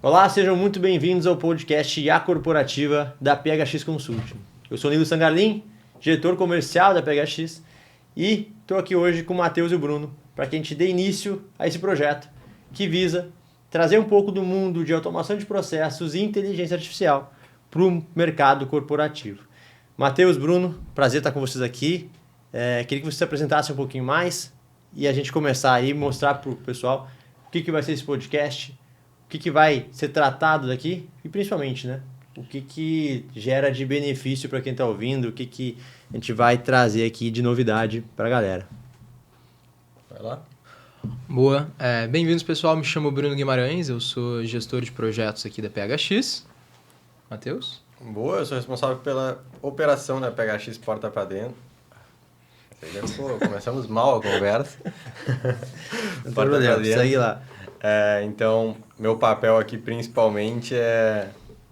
Olá, sejam muito bem-vindos ao podcast IA Corporativa da PHX Consulting. Eu sou Nilo Sangarlin, diretor comercial da PHX, e estou aqui hoje com o Matheus e o Bruno para que a gente dê início a esse projeto que visa trazer um pouco do mundo de automação de processos e inteligência artificial para o mercado corporativo. Matheus, Bruno, prazer estar com vocês aqui. Queria que vocês se apresentassem um pouquinho mais e a gente começar aí, mostrar para o pessoal o que vai ser esse podcast, o que vai ser tratado daqui e principalmente, né, o que gera de benefício para quem está ouvindo, o que a gente vai trazer aqui de novidade para a galera. Vai lá. Boa. Bem-vindos, pessoal. Me chamo Bruno Guimarães, eu sou gestor de projetos aqui da PHX. Matheus? Boa, eu sou responsável pela operação da PHX Porta para Dentro. Começamos mal a conversa. Não tem problema, segue lá. Então, meu papel aqui principalmente é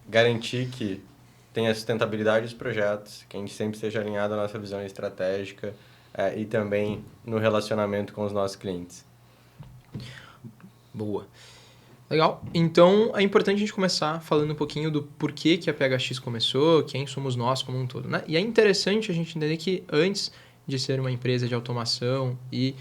garantir que tenha sustentabilidade dos projetos, que a gente sempre esteja alinhado à nossa visão estratégica e também no relacionamento com os nossos clientes. Boa. Legal. Então, é importante a gente começar falando um pouquinho do porquê que a PHX começou, quem somos nós como um todo, né? E é interessante a gente entender que antes de ser uma empresa de automação e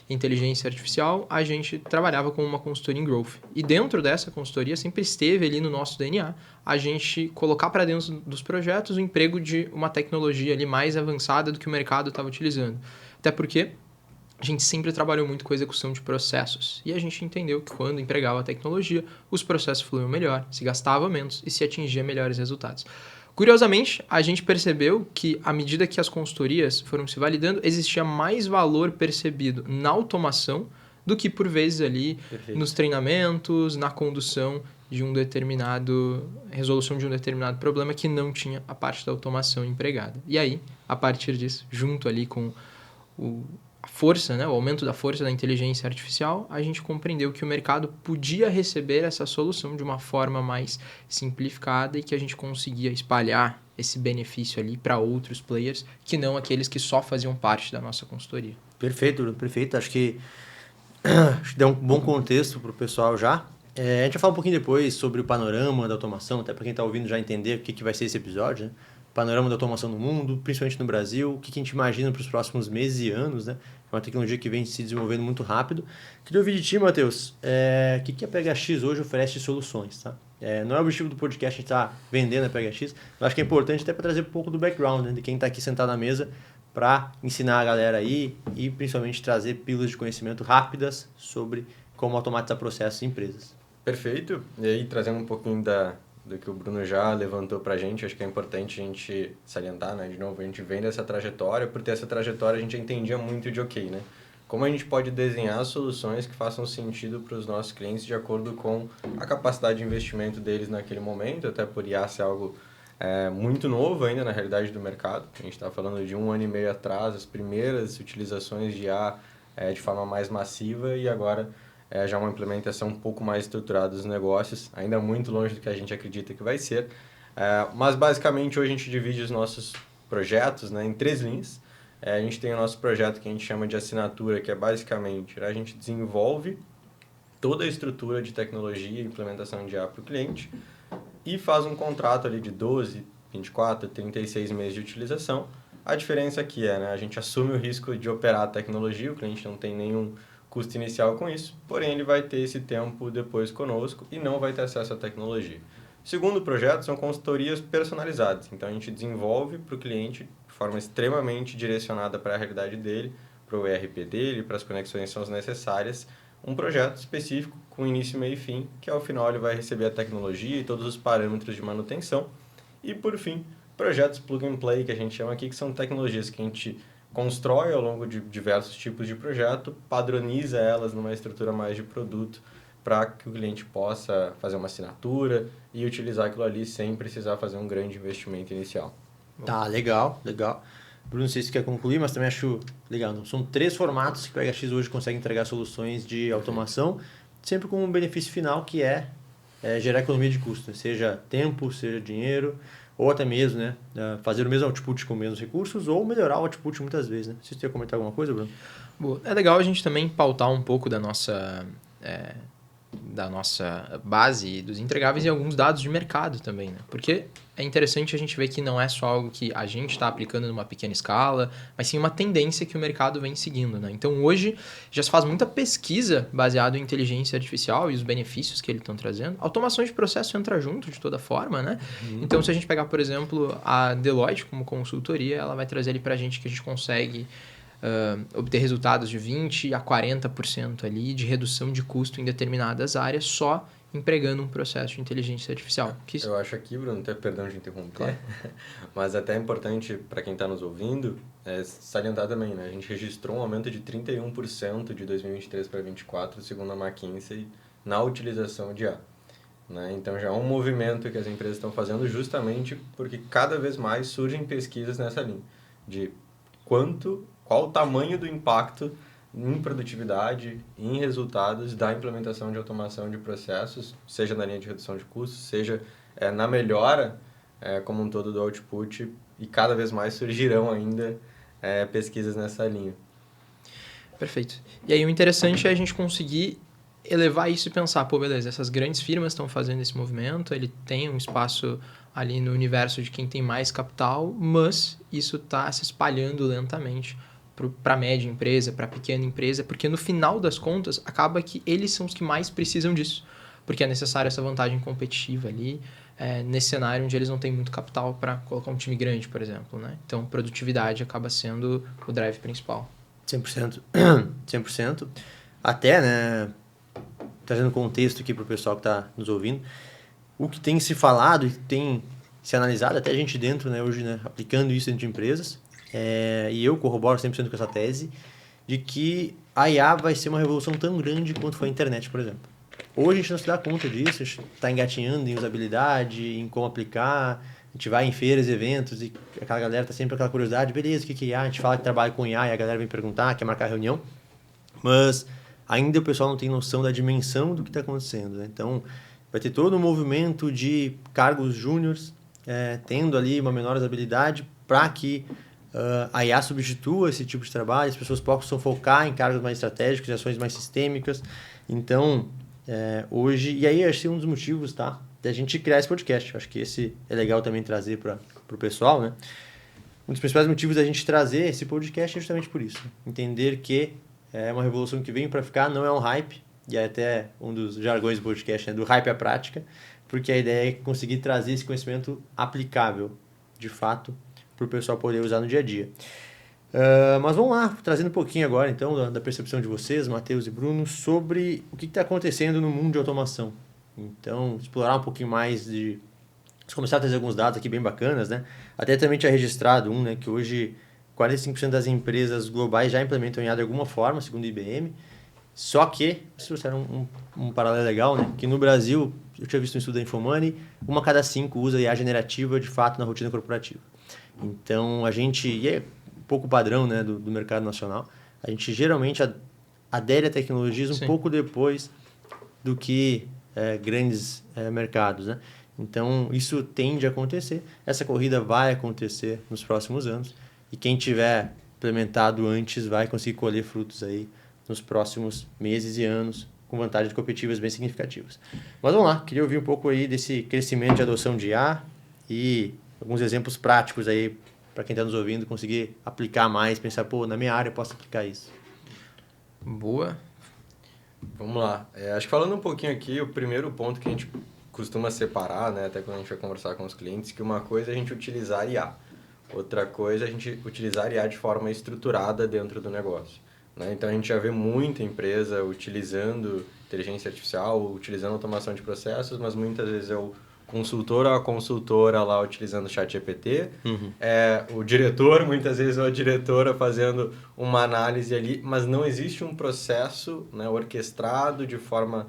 inteligência artificial, a gente trabalhava com uma consultoria em growth. E dentro dessa consultoria sempre esteve ali no nosso DNA a gente colocar para dentro dos projetos o emprego de uma tecnologia ali mais avançada do que o mercado estava utilizando. Até porque a gente sempre trabalhou muito com a execução de processos. E a gente entendeu que quando empregava a tecnologia, os processos fluíam melhor, se gastava menos e se atingia melhores resultados. Curiosamente, a gente percebeu que, à medida que as consultorias foram se validando, existia mais valor percebido na automação do que, por vezes, ali nos treinamentos, na condução de resolução de um determinado problema que não tinha a parte da automação empregada. E aí, a partir disso, junto ali com a força, né, o aumento da força da inteligência artificial, a gente compreendeu que o mercado podia receber essa solução de uma forma mais simplificada e que a gente conseguia espalhar esse benefício ali para outros players que não aqueles que só faziam parte da nossa consultoria. Perfeito, Bruno, perfeito. Acho que deu um bom contexto para o pessoal já. A gente vai falar um pouquinho depois sobre o panorama da automação, até para quem está ouvindo já entender o que vai ser esse episódio, né? Panorama da automação no mundo, principalmente no Brasil, o que a gente imagina para os próximos meses e anos, né? É uma tecnologia que vem se desenvolvendo muito rápido. Queria ouvir de ti, Matheus, o que a PHX hoje oferece de soluções, tá? Não é o objetivo do podcast a gente estar vendendo a PHX, eu acho que é importante até para trazer um pouco do background, né, de quem está aqui sentado na mesa, para ensinar a galera aí e principalmente trazer pílulas de conhecimento rápidas sobre como automatizar processos em empresas. Perfeito. E aí, trazendo um pouquinho do que o Bruno já levantou para a gente, acho que é importante a gente salientar, né? De novo, a gente vem dessa trajetória, por ter essa trajetória a gente já entendia muito de né? Como a gente pode desenhar soluções que façam sentido para os nossos clientes de acordo com a capacidade de investimento deles naquele momento, até por IA ser algo muito novo ainda na realidade do mercado. A gente está falando de 1 ano e meio atrás, as primeiras utilizações de IA de forma mais massiva e agora já uma implementação um pouco mais estruturada dos negócios, ainda muito longe do que a gente acredita que vai ser. Mas, basicamente, hoje a gente divide os nossos projetos, né, em 3 linhas. A gente tem o nosso projeto que a gente chama de assinatura, que é basicamente a gente desenvolve toda a estrutura de tecnologia e implementação de IA para o cliente e faz um contrato ali de 12, 24, 36 meses de utilização. A diferença aqui a gente assume o risco de operar a tecnologia, o cliente não tem nenhum custo inicial com isso, porém ele vai ter esse tempo depois conosco e não vai ter acesso à tecnologia. O segundo projeto são consultorias personalizadas, então a gente desenvolve para o cliente de forma extremamente direcionada para a realidade dele, para o ERP dele, para as conexões que são necessárias, um projeto específico com início, meio e fim, que ao final ele vai receber a tecnologia e todos os parâmetros de manutenção. E por fim, projetos plug and play, que a gente chama aqui, que são tecnologias que a gente constrói ao longo de diversos tipos de projeto, padroniza elas numa estrutura mais de produto para que o cliente possa fazer uma assinatura e utilizar aquilo ali sem precisar fazer um grande investimento inicial. Tá, legal. Bruno, não sei se você quer concluir, mas também acho legal. São 3 formatos que o PHX hoje consegue entregar soluções de automação, sempre com um benefício final que é gerar economia de custo, seja tempo, seja dinheiro, ou até mesmo, né, fazer o mesmo output com menos recursos, ou melhorar o output muitas vezes, né? Você quer comentar alguma coisa, Bruno? Boa. É legal a gente também pautar um pouco da nossa da nossa base e dos entregáveis e alguns dados de mercado também, né? Porque é interessante a gente ver que não é só algo que a gente está aplicando numa pequena escala, mas sim uma tendência que o mercado vem seguindo, né? Então, hoje, já se faz muita pesquisa baseada em inteligência artificial e os benefícios que eles estão trazendo. Automação de processo entra junto, de toda forma, né? Então, se a gente pegar, por exemplo, a Deloitte como consultoria, ela vai trazer ali para a gente que a gente consegue obter resultados de 20% a 40% ali de redução de custo em determinadas áreas só empregando um processo de inteligência artificial. Eu acho aqui, Bruno, até perdão de interromper, claro. mas até é importante para quem está nos ouvindo salientar também, né? A gente registrou um aumento de 31% de 2023 para 2024, segundo a McKinsey, na utilização de IA. Né? Então já é um movimento que as empresas estão fazendo justamente porque cada vez mais surgem pesquisas nessa linha de qual o tamanho do impacto em produtividade, em resultados da implementação de automação de processos, seja na linha de redução de custos, seja na melhora como um todo do output, e cada vez mais surgirão ainda pesquisas nessa linha. Perfeito. E aí o interessante é a gente conseguir elevar isso e pensar, pô, beleza, essas grandes firmas estão fazendo esse movimento, ele tem um espaço ali no universo de quem tem mais capital, mas isso está se espalhando lentamente para a média empresa, para a pequena empresa, porque no final das contas, acaba que eles são os que mais precisam disso, porque é necessária essa vantagem competitiva ali, nesse cenário onde eles não têm muito capital para colocar um time grande, por exemplo, né? Então, produtividade acaba sendo o drive principal. 100%. 100%. Até, né, trazendo contexto aqui para o pessoal que está nos ouvindo, o que tem se falado e tem se analisado, até a gente dentro, né, hoje, né, aplicando isso dentro de empresas, e eu corroboro 100% com essa tese, de que a IA vai ser uma revolução tão grande quanto foi a internet, por exemplo. Hoje a gente não se dá conta disso, a gente está engatinhando em usabilidade, em como aplicar, a gente vai em feiras, eventos, e aquela galera está sempre com aquela curiosidade, beleza, o que é IA? A gente fala que trabalha com IA e a galera vem perguntar, quer marcar reunião, mas ainda o pessoal não tem noção da dimensão do que está acontecendo, né? Então, vai ter todo um movimento de cargos júniores, tendo ali uma menor usabilidade para que a IA substitua esse tipo de trabalho, as pessoas possam focar em cargos mais estratégicos, em ações mais sistêmicas. Então, hoje... E aí, acho que é um dos motivos, tá, da gente criar esse podcast. Acho que esse é legal também trazer para o pessoal, né? Um dos principais motivos da gente trazer esse podcast é justamente por isso. Entender que é uma revolução que veio para ficar, não é um hype, e é até um dos jargões do podcast, né, do hype à prática, porque a ideia é conseguir trazer esse conhecimento aplicável, de fato, para o pessoal poder usar no dia a dia. Mas vamos lá, trazendo um pouquinho agora, então, da percepção de vocês, Matheus e Bruno, sobre o que está acontecendo no mundo de automação. Então, explorar um pouquinho mais de... Vamos começar a trazer alguns dados aqui bem bacanas, né? Até também tinha registrado né, que hoje 45% das empresas globais já implementam IA de alguma forma, segundo o IBM. Só que, isso era um paralelo legal, né? Que no Brasil, eu tinha visto um estudo da Infomoney, 1 a cada 5 usa IA generativa de fato na rotina corporativa. Então, a gente, e é um pouco padrão, né, do mercado nacional, a gente geralmente adere a tecnologias um pouco depois do que grandes mercados, né? Então, isso tende a acontecer. Essa corrida vai acontecer nos próximos anos. E quem tiver implementado antes vai conseguir colher frutos aí nos próximos meses e anos, com vantagens competitivas bem significativas. Mas vamos lá, queria ouvir um pouco aí desse crescimento de adoção de IA e alguns exemplos práticos aí para quem está nos ouvindo conseguir aplicar mais, pensar, pô, na minha área eu posso aplicar isso. Boa. Vamos lá. Acho que falando um pouquinho aqui, o primeiro ponto que a gente costuma separar, né, até quando a gente vai conversar com os clientes, que uma coisa é a gente utilizar IA. Outra coisa é a gente utilizar IA de forma estruturada dentro do negócio. Né? Então, a gente já vê muita empresa utilizando inteligência artificial, utilizando automação de processos, mas muitas vezes é o consultor ou a consultora lá utilizando o ChatGPT, o diretor, muitas vezes é a diretora fazendo uma análise ali, mas não existe um processo, né, orquestrado de forma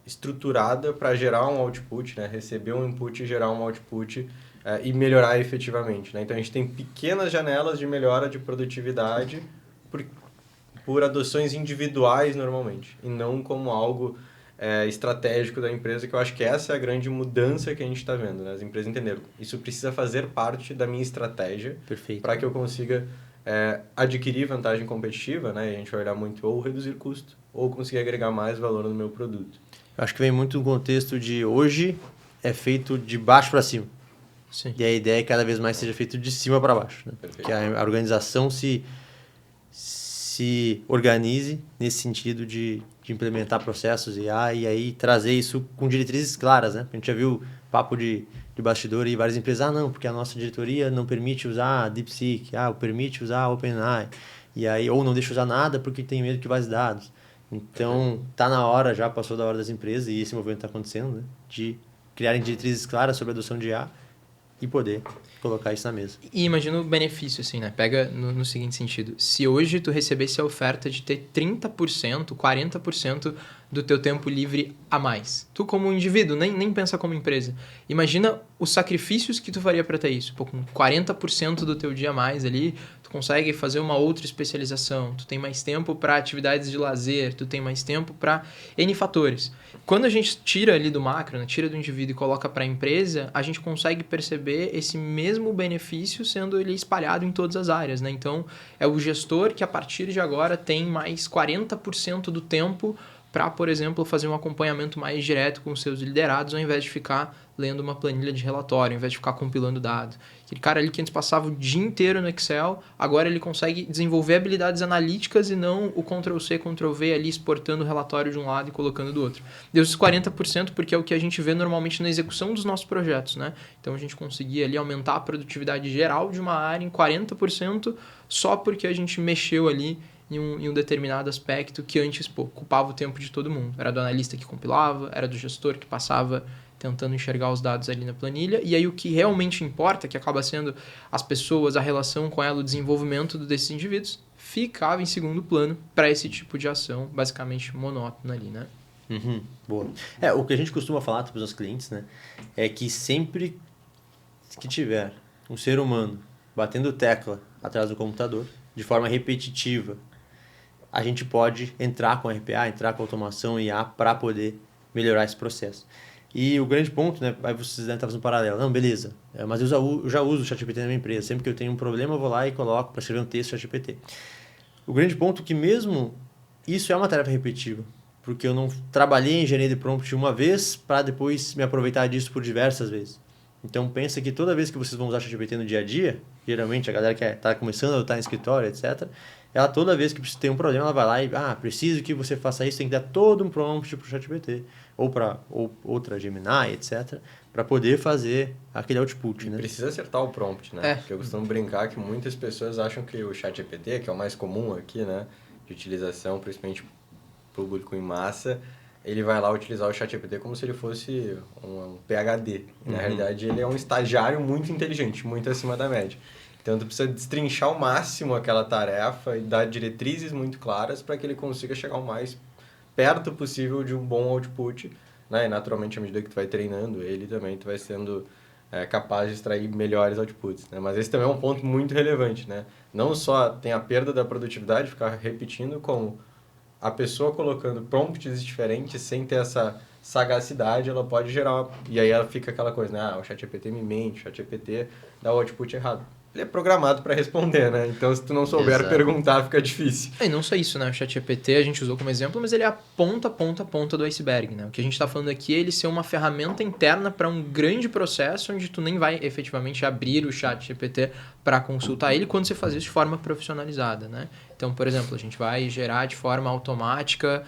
estruturada para gerar um output, né, receber um input e gerar um output e melhorar efetivamente. Né? Então, a gente tem pequenas janelas de melhora de produtividade por adoções individuais normalmente, e não como algo estratégico da empresa, que eu acho que essa é a grande mudança que a gente está vendo. Né? As empresas entenderam, isso precisa fazer parte da minha estratégia para que eu consiga adquirir vantagem competitiva, né? E a gente vai olhar muito ou reduzir custo ou conseguir agregar mais valor no meu produto. Eu acho que vem muito no contexto de hoje é feito de baixo para cima. Sim. E a ideia é que cada vez mais seja feito de cima para baixo. Né? Que a organização se organize nesse sentido de implementar processos IA e aí trazer isso com diretrizes claras. Né? A gente já viu papo de bastidor e várias empresas, não, porque a nossa diretoria não permite usar DeepSeek, permite usar OpenAI, e aí, ou não deixa usar nada porque tem medo que vaze dados. Então, tá na hora, já passou da hora das empresas, e esse movimento está acontecendo, né? De criarem diretrizes claras sobre a adoção de IA e poder colocar isso na mesa. E imagina o benefício, assim, né? Pega no seguinte sentido. Se hoje tu recebesse a oferta de ter 30%, 40% do teu tempo livre a mais. Tu como indivíduo, nem pensa como empresa. Imagina os sacrifícios que tu faria para ter isso. Pô, com 40% do teu dia a mais ali, tu consegue fazer uma outra especialização. Tu tem mais tempo para atividades de lazer, tu tem mais tempo para N fatores. Quando a gente tira ali do macro, né, tira do indivíduo e coloca para a empresa, a gente consegue perceber esse mesmo benefício sendo ele espalhado em todas as áreas. Né? Então, é o gestor que a partir de agora tem mais 40% do tempo para, por exemplo, fazer um acompanhamento mais direto com os seus liderados, ao invés de ficar lendo uma planilha de relatório, ao invés de ficar compilando dados. Aquele cara ali que antes passava o dia inteiro no Excel, agora ele consegue desenvolver habilidades analíticas e não o Ctrl+C, Ctrl+V ali exportando o relatório de um lado e colocando do outro. Deu esses 40% porque é o que a gente vê normalmente na execução dos nossos projetos, né? Então a gente conseguia ali aumentar a produtividade geral de uma área em 40% só porque a gente mexeu ali em um determinado aspecto que antes ocupava o tempo de todo mundo. Era do analista que compilava, era do gestor que passava tentando enxergar os dados ali na planilha, e aí o que realmente importa, que acaba sendo as pessoas, a relação com ela, o desenvolvimento desses indivíduos, ficava em segundo plano para esse tipo de ação, basicamente monótona ali, né? Boa. O que a gente costuma falar para os nossos clientes, né, é que sempre que tiver um ser humano batendo tecla atrás do computador, de forma repetitiva, a gente pode entrar com RPA, entrar com automação e IA para poder melhorar esse processo. E o grande ponto, né, aí vocês devem estar fazendo um paralelo. Não, beleza, mas eu já uso o ChatGPT na minha empresa. Sempre que eu tenho um problema, eu vou lá e coloco para escrever um texto ChatGPT. O grande ponto é que mesmo isso é uma tarefa repetitiva, porque eu não trabalhei em engenharia de prompt uma vez para depois me aproveitar disso por diversas vezes. Então, pensa que toda vez que vocês vão usar o ChatGPT no dia a dia, geralmente a galera que está começando a estar em escritório, etc., ela toda vez que tem um problema, ela vai lá e, preciso que você faça isso, tem que dar todo um prompt para o ChatGPT, ou para outra Gemini, etc., para poder fazer aquele output. Né? Precisa acertar o prompt, né? Porque eu costumo brincar que muitas pessoas acham que o ChatGPT, que é o mais comum aqui, né, de utilização, principalmente público em massa, ele vai lá utilizar o ChatGPT como se ele fosse um PhD. Na realidade, ele é um estagiário muito inteligente, muito acima da média. Então, tu precisa destrinchar ao máximo aquela tarefa e dar diretrizes muito claras para que ele consiga chegar o mais perto possível de um bom output. Né? E, naturalmente, à medida que tu vai treinando ele também, tu vai sendo capaz de extrair melhores outputs. Né? Mas esse também é um ponto muito relevante. Né? Não só tem a perda da produtividade, ficar repetindo, como a pessoa colocando prompts diferentes sem ter essa sagacidade, ela pode gerar... E aí ela fica aquela coisa, né? O ChatGPT me mente, o ChatGPT dá o output errado. Ele é programado para responder, né? Então, se tu não souber perguntar, fica difícil. E não só isso, né? O ChatGPT a gente usou como exemplo, mas ele é a ponta do iceberg, né? O que a gente está falando aqui é ele ser uma ferramenta interna para um grande processo onde tu nem vai efetivamente abrir o ChatGPT para consultar ele quando você faz isso de forma profissionalizada, né? Então, por exemplo, a gente vai gerar de forma automática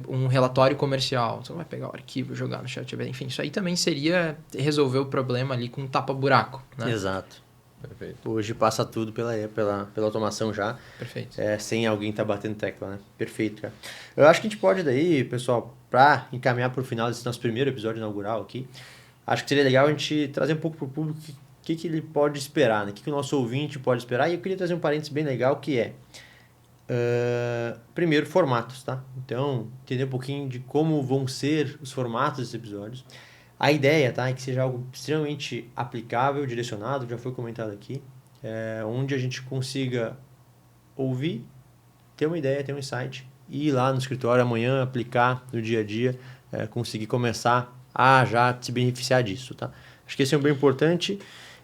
um relatório comercial. Você vai pegar o arquivo, jogar no ChatGPT. Enfim, isso aí também seria resolver o problema ali com um tapa-buraco, né? Exato. Perfeito. Hoje passa tudo pela automação já. Perfeito. Sem alguém estar batendo tecla, né? Perfeito, cara. Eu acho que a gente pode daí, pessoal, para encaminhar para o final desse nosso primeiro episódio inaugural aqui, acho que seria legal a gente trazer um pouco para o público o que ele pode esperar, né? O que o nosso ouvinte pode esperar. E eu queria trazer um parênteses bem legal que é... primeiro, formatos, tá? Então, entender um pouquinho de como vão ser os formatos desses episódios. A ideia, tá, é que seja algo extremamente aplicável, direcionado, já foi comentado aqui, onde a gente consiga ouvir, ter uma ideia, ter um insight, e ir lá no escritório amanhã, aplicar no dia a dia, conseguir começar a já se beneficiar disso, tá? Acho que esse é um bem importante.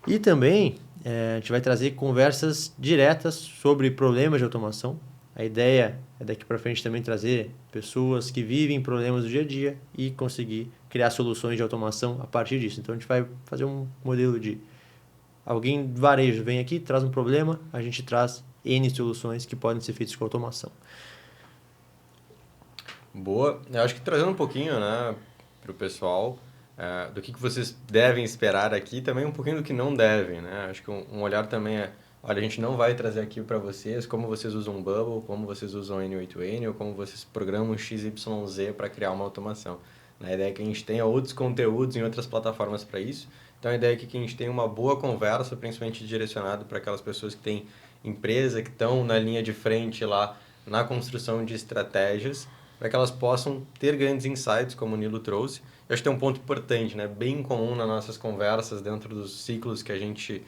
E também, a gente vai trazer conversas diretas sobre problemas de automação. A ideia é daqui para frente também trazer pessoas que vivem problemas do dia a dia e conseguir criar soluções de automação a partir disso. Então a gente vai fazer um modelo de alguém do varejo vem aqui, traz um problema, a gente traz N soluções que podem ser feitas com automação. Boa. Eu acho que trazendo um pouquinho, né, para o pessoal, do que vocês devem esperar aqui, também um pouquinho do que não devem, né? Acho que um olhar também é, olha, a gente não vai trazer aqui para vocês como vocês usam Bubble, como vocês usam N8N, ou como vocês programam XYZ para criar uma automação. A ideia é que a gente tenha outros conteúdos em outras plataformas para isso. Então, a ideia é que a gente tenha uma boa conversa, principalmente direcionado para aquelas pessoas que têm empresa, que estão na linha de frente lá na construção de estratégias, para que elas possam ter grandes insights, como o Nilo trouxe. Eu acho que tem um ponto importante, né? Bem comum nas nossas conversas, dentro dos ciclos que a gente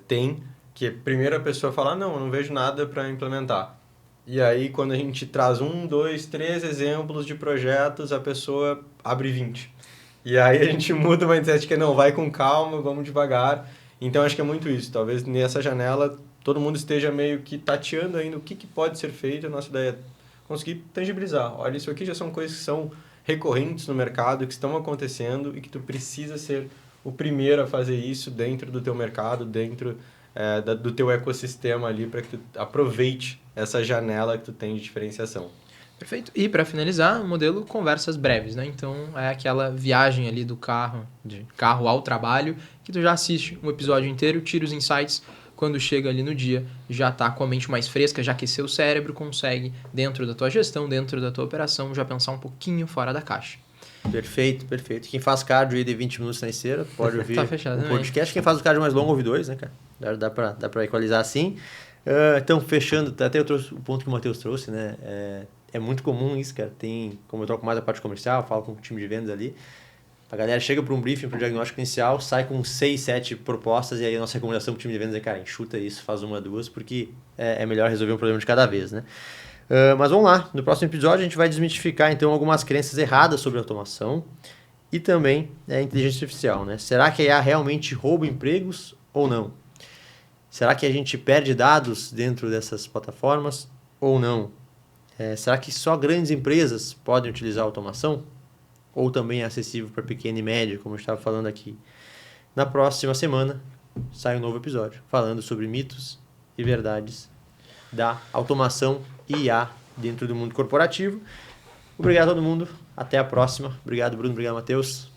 tem, que primeiro a pessoa fala, não, eu não vejo nada para implementar. E aí, quando a gente traz 1, 2, 3 exemplos de projetos, a pessoa abre 20. E aí a gente muda o mindset que não, vai com calma, vamos devagar. Então, acho que é muito isso. Talvez nessa janela todo mundo esteja meio que tateando ainda o que pode ser feito. A nossa ideia é conseguir tangibilizar. Olha, isso aqui já são coisas que são recorrentes no mercado, que estão acontecendo e que tu precisa ser o primeiro a fazer isso dentro do teu mercado, dentro do teu ecossistema ali, para que tu aproveite essa janela que tu tem de diferenciação. Perfeito. E para finalizar, o modelo conversas breves, né? Então é aquela viagem ali do carro, de carro ao trabalho, que tu já assiste um episódio inteiro, tira os insights, quando chega ali no dia, já está com a mente mais fresca, já aqueceu o cérebro, consegue, dentro da tua gestão, dentro da tua operação, já pensar um pouquinho fora da caixa. Perfeito, perfeito. Quem faz cardio aí de 20 minutos na esteira, pode ouvir Tá fechado, o podcast. Quem faz o cardio mais longo, ouve 2, né, cara? Dá pra equalizar assim. Então, fechando, até eu trouxe o ponto que o Matheus trouxe, né? É muito comum isso, cara. Como eu troco mais a parte comercial, falo com o time de vendas ali. A galera chega para um briefing, para o diagnóstico inicial, sai com 6, 7 propostas e aí a nossa recomendação para o time de vendas é, cara, enxuta isso, faz 1, 2, porque é melhor resolver um problema de cada vez, né? Mas vamos lá, no próximo episódio a gente vai desmistificar então algumas crenças erradas sobre automação e também a inteligência artificial, né? Será que a IA realmente rouba empregos ou não? Será que a gente perde dados dentro dessas plataformas ou não? Será que só grandes empresas podem utilizar a automação? Ou também é acessível para pequena e média, como eu estava falando aqui? Na próxima semana sai um novo episódio falando sobre mitos e verdades da automação e IA dentro do mundo corporativo. Obrigado a todo mundo. Até a próxima. Obrigado, Bruno. Obrigado, Matheus.